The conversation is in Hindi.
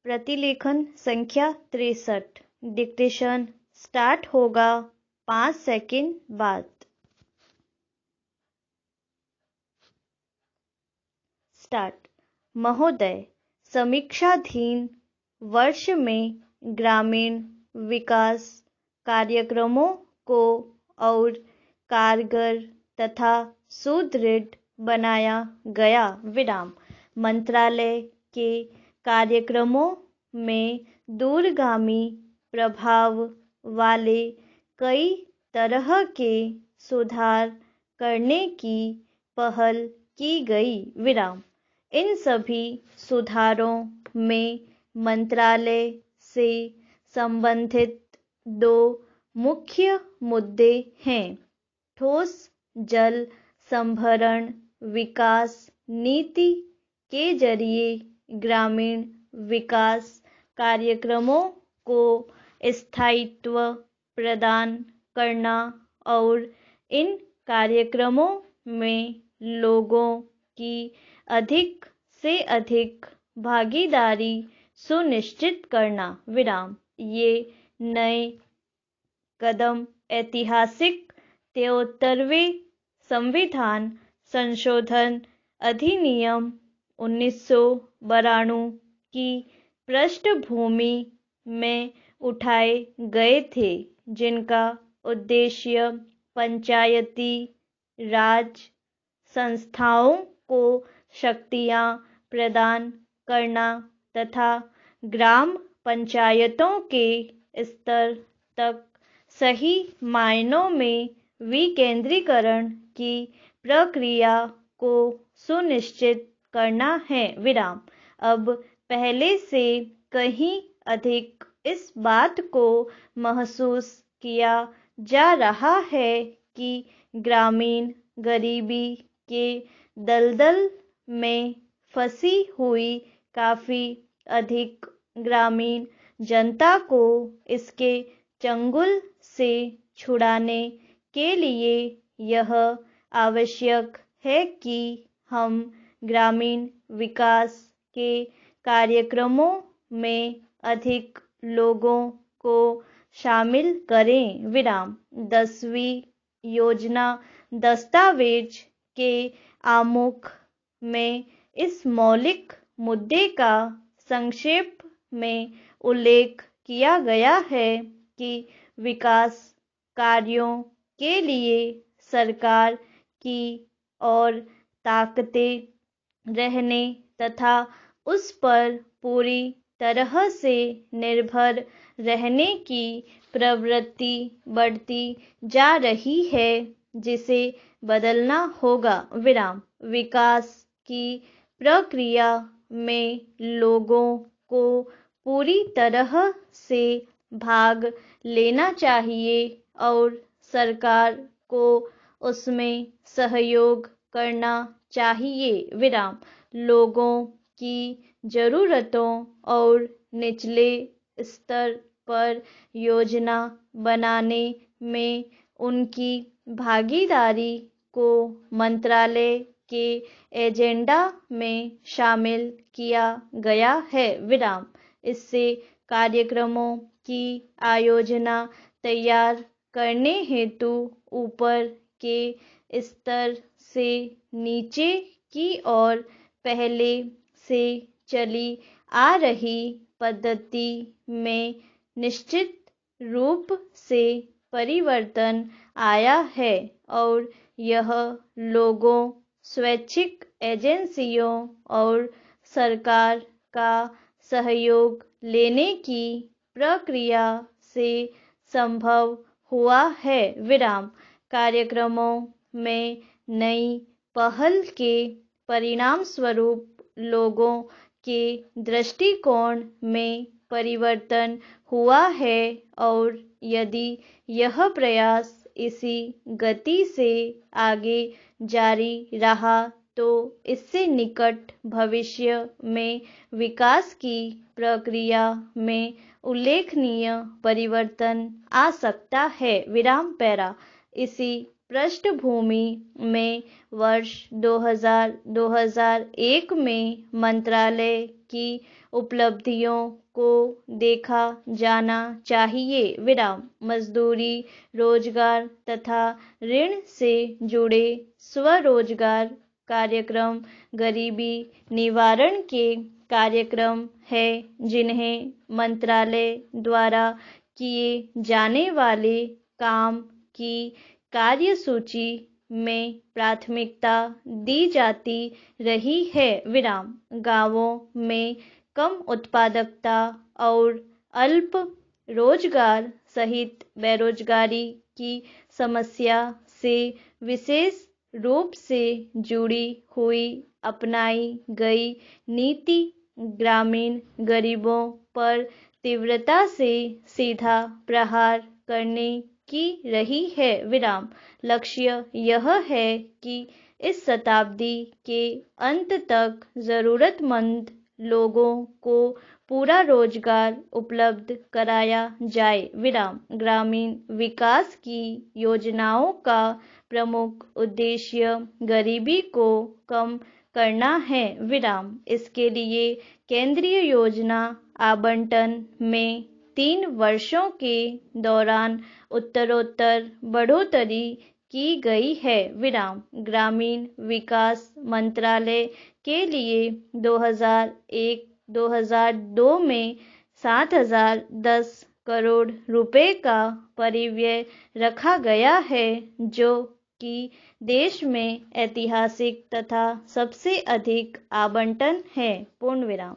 प्रतिलेखन संख्या 63। डिक्टेशन स्टार्ट होगा 5 सेकंड बाद। स्टार्ट। महोदय, समीक्षाधीन वर्ष में ग्रामीण विकास कार्यक्रमों को और कारगर तथा सुदृढ़ बनाया गया। विराम। मंत्रालय के कार्यक्रमों में दूरगामी प्रभाव वाले कई तरह के सुधार करने की पहल की गई। विराम। इन सभी सुधारों में मंत्रालय से संबंधित दो मुख्य मुद्दे हैं। ठोस जल संभरण विकास नीति के जरिए ग्रामीण विकास कार्यक्रमों को स्थायित्व प्रदान करना और इन कार्यक्रमों में लोगों की अधिक से अधिक भागीदारी सुनिश्चित करना। विराम। ये नए कदम ऐतिहासिक 73वें संविधान संशोधन अधिनियम 1992 की पृष्ठभूमि में उठाए गए थे, जिनका उद्देश्य पंचायती राज संस्थाओं को शक्तियां प्रदान करना तथा ग्राम पंचायतों के स्तर तक सही मायनों में विकेंद्रीकरण की प्रक्रिया को सुनिश्चित करना है। विराम। अब पहले से कहीं अधिक इस बात को महसूस किया जा रहा है कि ग्रामीण गरीबी के दलदल में फंसी हुई काफी अधिक ग्रामीण जनता को इसके चंगुल से छुड़ाने के लिए यह आवश्यक है कि हम ग्रामीण विकास के कार्यक्रमों में अधिक लोगों को शामिल करें। विराम। 10वीं योजना दस्तावेज के आमुख में इस मौलिक मुद्दे का संक्षेप में उल्लेख किया गया है कि विकास कार्यों के लिए सरकार की और ताकतें रहने तथा उस पर पूरी तरह से निर्भर रहने की प्रवृत्ति बढ़ती जा रही है, जिसे बदलना होगा। विराम। विकास की प्रक्रिया में लोगों को पूरी तरह से भाग लेना चाहिए और सरकार को उसमें सहयोग करना चाहिए। विराम। लोगों की जरूरतों और निचले स्तर पर योजना बनाने में उनकी भागीदारी को मंत्रालय के एजेंडा में शामिल किया गया है। विराम। इससे कार्यक्रमों की आयोजना तैयार करने हेतु ऊपर के स्तर से नीचे की ओर पहले से चली आ रही पद्धति में निश्चित रूप से परिवर्तन आया है और यह लोगों, स्वैच्छिक एजेंसियों और सरकार का सहयोग लेने की प्रक्रिया से संभव हुआ है। विराम। कार्यक्रमों में नई पहल के परिणाम स्वरूप लोगों के दृष्टिकोण में परिवर्तन हुआ है और यदि यह प्रयास इसी गति से आगे जारी रहा तो इससे निकट भविष्य में विकास की प्रक्रिया में उल्लेखनीय परिवर्तन आ सकता है। विराम पैरा। इसी पृष्ठभूमि में वर्ष 2001 में मंत्रालय की उपलब्धियों को देखा जाना चाहिए विराम। मजदूरी, रोजगार तथा ऋण से जुड़े स्वरोजगार कार्यक्रम गरीबी निवारण के कार्यक्रम है जिन्हें मंत्रालय द्वारा किए जाने वाले काम की कार्यसूची में प्राथमिकता दी जाती रही है विराम। गांवों में कम उत्पादकता और अल्प रोजगार सहित बेरोजगारी की समस्या से विशेष रूप से जुड़ी हुई अपनाई गई नीति ग्रामीण गरीबों पर तीव्रता से सीधा प्रहार करने की रही है विराम। लक्ष्य यह है कि इस शताब्दी के अंत तक जरूरतमंद लोगों को पूरा रोजगार उपलब्ध कराया जाए विराम। ग्रामीण विकास की योजनाओं का प्रमुख उद्देश्य गरीबी को कम करना है विराम। इसके लिए केंद्रीय योजना आवंटन में 3 वर्षों के दौरान उत्तरोत्तर बढ़ोतरी की गई है विराम। ग्रामीण विकास मंत्रालय के लिए 2001-2002 में 7,010 करोड़ रुपए का परिव्यय रखा गया है, जो कि देश में ऐतिहासिक तथा सबसे अधिक आवंटन है। पूर्ण विराम।